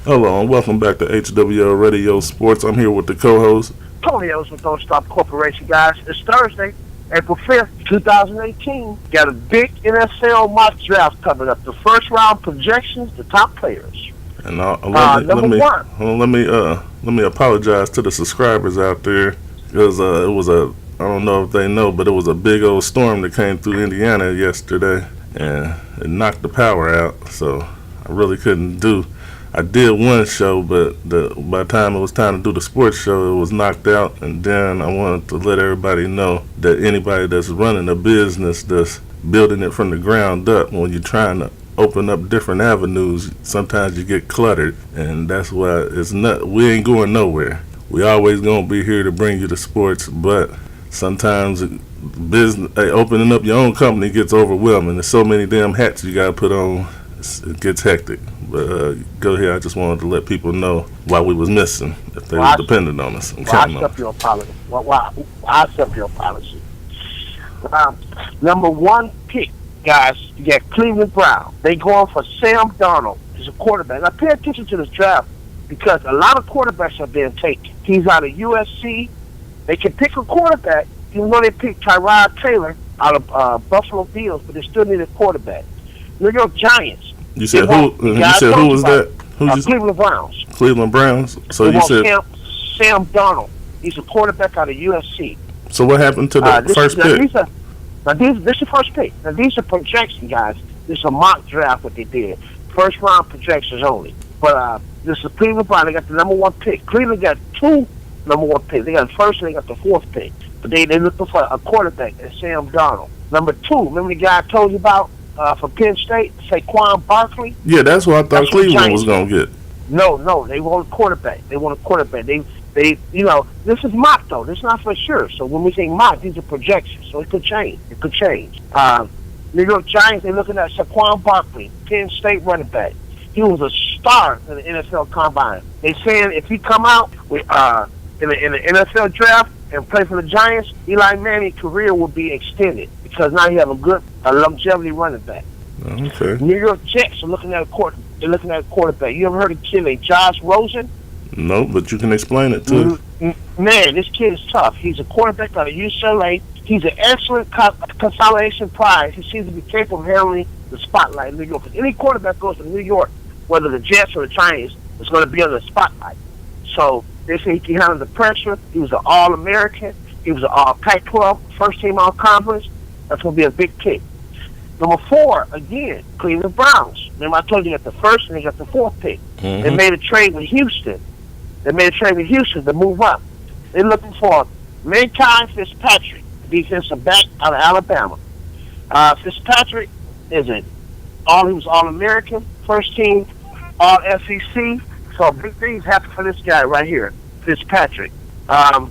Hello and welcome back to HWL Radio Sports. I'm here with the co-host Tony O's with Don't Stop Corporation, guys. It's Thursday, April 5th, 2018. Got a big NFL mock draft coming up. The first round projections, the top players. And let me apologize to the subscribers out there because it was I don't know if they know, but it was a big old storm that came through Indiana yesterday and it knocked the power out. So I really couldn't do. I did one show, but by the time it was time to do the sports show, it was knocked out. And then I wanted to let everybody know that anybody that's running a business that's building it from the ground up, when you're trying to open up different avenues, sometimes you get cluttered, and that's why we ain't going nowhere. We always gonna be here to bring you the sports, but sometimes opening up your own company gets overwhelming. There's so many damn hats you gotta put on. It gets hectic. But go ahead. I just wanted to let people know why we was missing if they were dependent on us. I accept your apology. I accept your apology. Number one pick, guys, you got Cleveland Browns. They going for Sam Darnold. He's a quarterback. Now pay attention to this draft because a lot of quarterbacks are being taken. He's out of USC. They can pick a quarterback, even though they picked Tyrod Taylor out of Buffalo Bills, but they still need a quarterback. New York Giants. You said who? You said who was that? Cleveland Browns. Cleveland Browns. So you said Sam Darnold. He's a quarterback out of USC. So what happened to the first pick? This is the first pick. Now these are projections, guys. This is a mock draft what they did. First round projections only. But this is Cleveland Browns. They got the number one pick. Cleveland got two number one picks. They got the first and they got the fourth pick. But they looking for a quarterback. That's Sam Darnold. Number two. Remember the guy I told you about? For Penn State, Saquon Barkley. Yeah, that's what I thought Cleveland was going to get. No, they want a quarterback. They, this is mock though. This is not for sure. So when we say mock, these are projections. So it could change. New York Giants, they're looking at Saquon Barkley, Penn State running back. He was a star in the NFL Combine. They saying if he come out with in the NFL draft and play for the Giants, Eli Manning's career will be extended because now you have a longevity running back. Okay. New York Jets are looking at a quarterback. You ever heard of a kid named Josh Rosen? No, but you can explain it too. Man, this kid is tough. He's a quarterback out of UCLA. He's an excellent consolidation prize. He seems to be capable of handling the spotlight in New York. If any quarterback goes to New York, whether the Jets or the Giants, is going to be under the spotlight. So they say he can handle the pressure. He was an All-American. He was an All-Pac-12, first-team All-Conference. That's going to be a big pick. Number four, again, Cleveland Browns. Remember I told you got the first and they got the fourth pick. Mm-hmm. They made a trade with Houston. To move up. They're looking for Mankind Fitzpatrick, defensive back out of Alabama. Fitzpatrick he was All-American, first team All-SEC. So big things happen for this guy right here, Fitzpatrick. The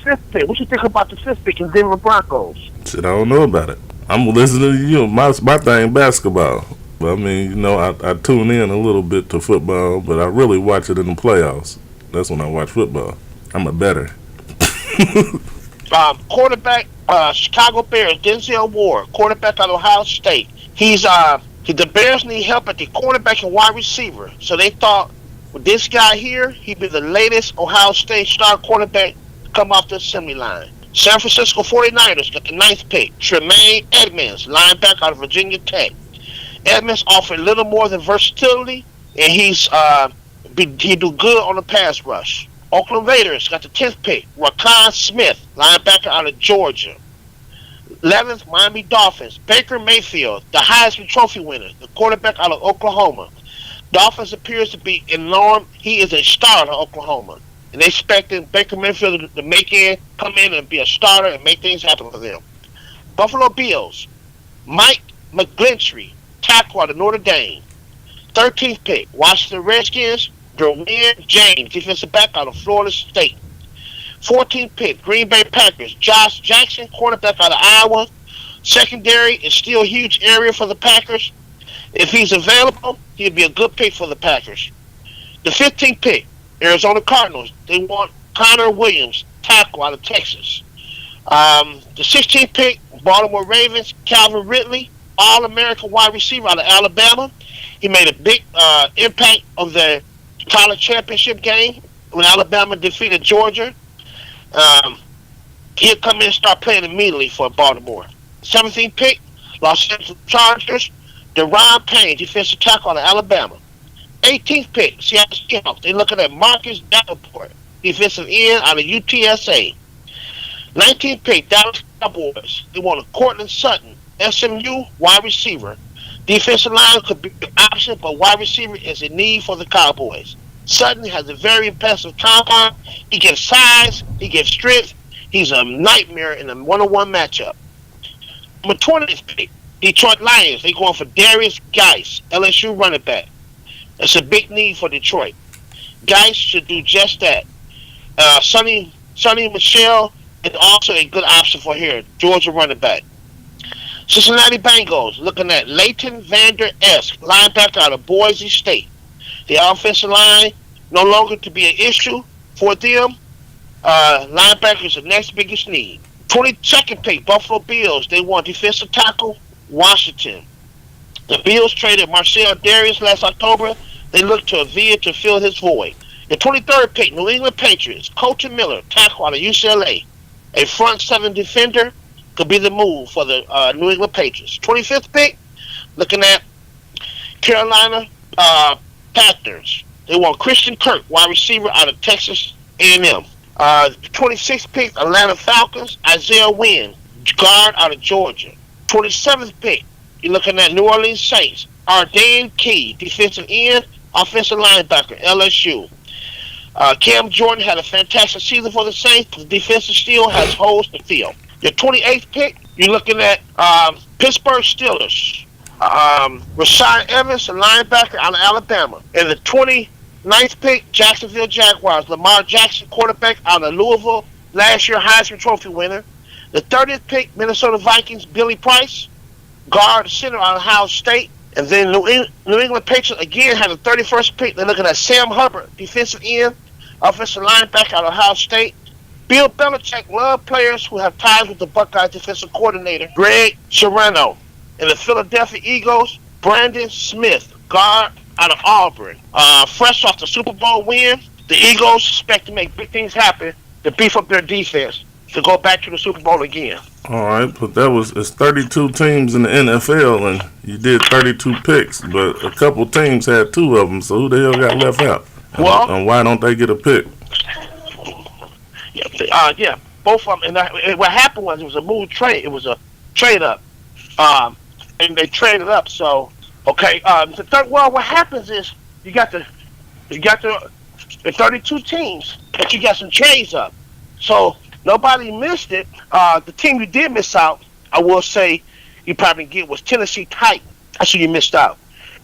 fifth pick. What you think about the fifth pick in Denver Broncos? Shit, I don't know about it. I'm listening to you. My thing basketball. But I mean, I tune in a little bit to football, but I really watch it in the playoffs. That's when I watch football. I'm a better. Quarterback, Chicago Bears, Denzel Ward, quarterback out of Ohio State. The Bears need help at the cornerback and wide receiver. So they thought with this guy here, he'd be the latest Ohio State star quarterback to come off the assembly line. San Francisco 49ers got the ninth pick. Tremaine Edmonds, linebacker out of Virginia Tech. Edmonds offered little more than versatility, and he do good on the pass rush. Oakland Raiders got the 10th pick. Raquan Smith, linebacker out of Georgia. 11th, Miami Dolphins. Baker Mayfield, the Heisman Trophy winner, the quarterback out of Oklahoma. Dolphins appears to be he is a starter of Oklahoma. And they expecting Baker Mayfield to come in and be a starter and make things happen for them. Buffalo Bills, Mike McGlinchey, tackle out of Notre Dame. 13th pick, Washington Redskins, Derwin James, defensive back out of Florida State. 14th pick, Green Bay Packers, Josh Jackson, quarterback out of Iowa. Secondary is still a huge area for the Packers. If he's available, he'd be a good pick for the Packers. The 15th pick, Arizona Cardinals, they want Connor Williams, tackle out of Texas. The 16th pick, Baltimore Ravens, Calvin Ridley, All-American wide receiver out of Alabama. He made a big impact of the college championship game when Alabama defeated Georgia. Um, he'll come in and start playing immediately for Baltimore. 17th pick, Los Angeles Chargers, Deron Payne, defensive tackle out of Alabama. 18th pick, Seattle Seahawks. They're looking at Marcus Davenport, defensive end out of UTSA. 19th pick, Dallas Cowboys. They want a Cortland Sutton, SMU wide receiver. Defensive line could be an option, but wide receiver is a need for the Cowboys. Sutton has a very impressive combine. He gives size, he gives strength. He's a nightmare in a one-on-one matchup. Number 20th pick, Detroit Lions. They're going for Darius Geis, LSU running back. It's a big need for Detroit. Geis should do just that. Sonny Michel is also a good option for here, Georgia running back. Cincinnati Bengals looking at Leighton Vander Esch, linebacker out of Boise State. The offensive line no longer to be an issue for them. Linebacker is the next biggest need. 22nd pick, Buffalo Bills. They want defensive tackle, Washington. The Bills traded Marcel Darius last October. They look to Avila to fill his void. The 23rd pick, New England Patriots. Colton Miller, tackle out of UCLA. A front seven defender could be the move for the New England Patriots. 25th pick, looking at Carolina Panthers. They want Christian Kirk, wide receiver out of Texas A&M. 26th pick, Atlanta Falcons. Isaiah Wynn, guard out of Georgia. 27th pick, you're looking at New Orleans Saints. Arden Key, defensive end, offensive linebacker, LSU. Cam Jordan had a fantastic season for the Saints. The defensive still has holes to fill. Your 28th pick, you're looking at Pittsburgh Steelers. Rashad Evans, a linebacker out of Alabama. And the 29th pick, Jacksonville Jaguars. Lamar Jackson, quarterback out of Louisville. Last year, Heisman Trophy winner. The 30th pick, Minnesota Vikings, Billy Price. Guard center out of Ohio State. And then New England Patriots again had the 31st pick. They're looking at Sam Hubbard, defensive end, offensive linebacker out of Ohio State. Bill Belichick loved players who have ties with the Buckeyes defensive coordinator, Greg Schiano. And the Philadelphia Eagles, Brandon Smith, guard out of Auburn. Fresh off the Super Bowl win, the Eagles expect to make big things happen to beef up their defense to go back to the Super Bowl again. All right, but it's 32 teams in the NFL, and you did 32 picks, but a couple teams had 2 of them, so who the hell got left out? And why don't they get a pick? Yeah, both of them. And what happened was it was a move trade. It was a trade up, and they traded up. So okay, what happens is you got the 32 teams, but you got some trades up. So nobody missed it. The team you did miss out, I will say, you probably get was Tennessee Titans. That's who you missed out,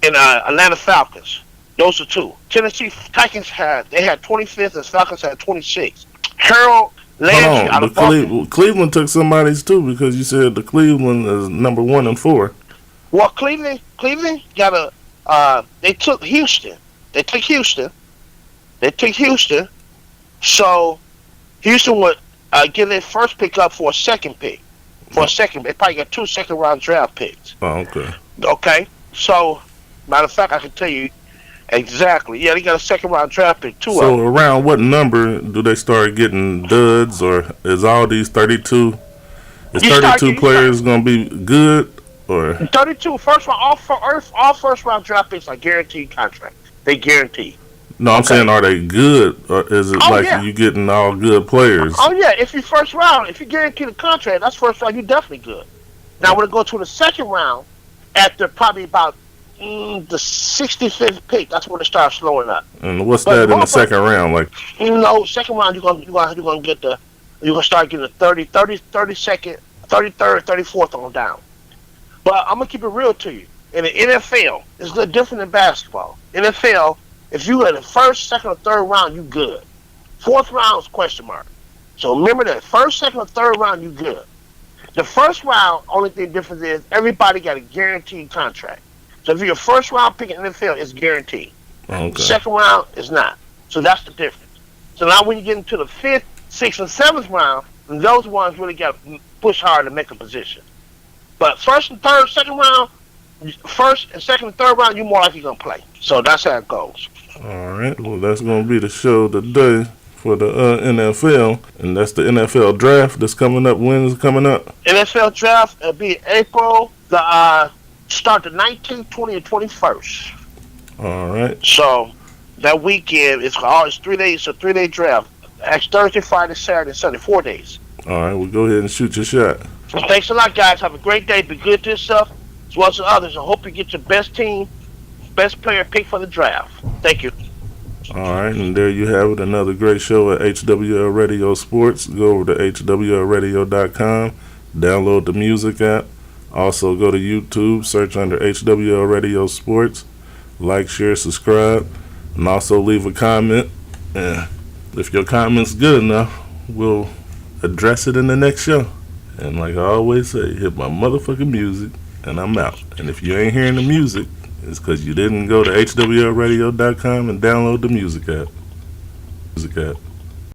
and Atlanta Falcons. Those are 2. Tennessee Titans had 25th, and Falcons had 26th. Harold Landry out of Baltimore. Cleveland took somebody's too, because you said the Cleveland is number 1 and 4. Well, Cleveland got they took Houston. They took Houston. So Houston would give their first pick up for a second pick. They probably got 2 second-round draft picks. Oh, okay. Okay. So, matter of fact, I can tell you exactly. Yeah, they got a second-round draft pick, 2 of them. So around what number do they start getting duds, or is all these 32? Is 32 players going to be good, or 32 first round? All first-round draft picks are guaranteed contracts. They guarantee. No, I'm saying, are they good, or is it you getting all good players? Oh yeah, if you first round, if you guarantee the contract, that's first round. You're definitely good. Now when it go to the second round, after probably about the 65th pick, that's when it starts slowing up. And what's that in the second round? Like, second round you're gonna get you're gonna start getting the 32nd, 33rd, 34th on down. But I'm gonna keep it real to you. In the NFL, it's a little different than basketball. NFL, if you in the first, second, or third round, you good. 4th round is question mark. So remember that first, second, or third round, you good. The first round, only thing difference is everybody got a guaranteed contract. So if you're a first round pick in the NFL, it's guaranteed. Okay. Second round is not. So that's the difference. So now when you get into the 5th, 6th, and 7th round, those ones really got to push hard to make a position. But first and third, second round, first and second and third round, you're more likely gonna play. So that's how it goes. All right. Well, that's gonna be the show today for the NFL, and that's the NFL draft that's coming up. When is it coming up? NFL draft will be April. Start the 19th, 20th, and 21st. All right. So that weekend it's 3 days. It's a 3-day draft. Actually, Thursday, Friday, Saturday, and Sunday, 4 days. All right. Well, go ahead and shoot your shot. Well, thanks a lot, guys. Have a great day. Be good to yourself as well as to others. I hope you get your best team, best player pick for the draft. Thank you. All right, and there you have it. Another great show at HWL Radio Sports. Go over to HWLRADIO.com. Download the music app. Also go to YouTube. Search under HWL Radio Sports. Like, share, subscribe, and also leave a comment. And if your comment's good enough, we'll address it in the next show. And like I always say, hit my motherfucking music, and I'm out. And if you ain't hearing the music, it's because you didn't go to HWLRadio.com and download the music app.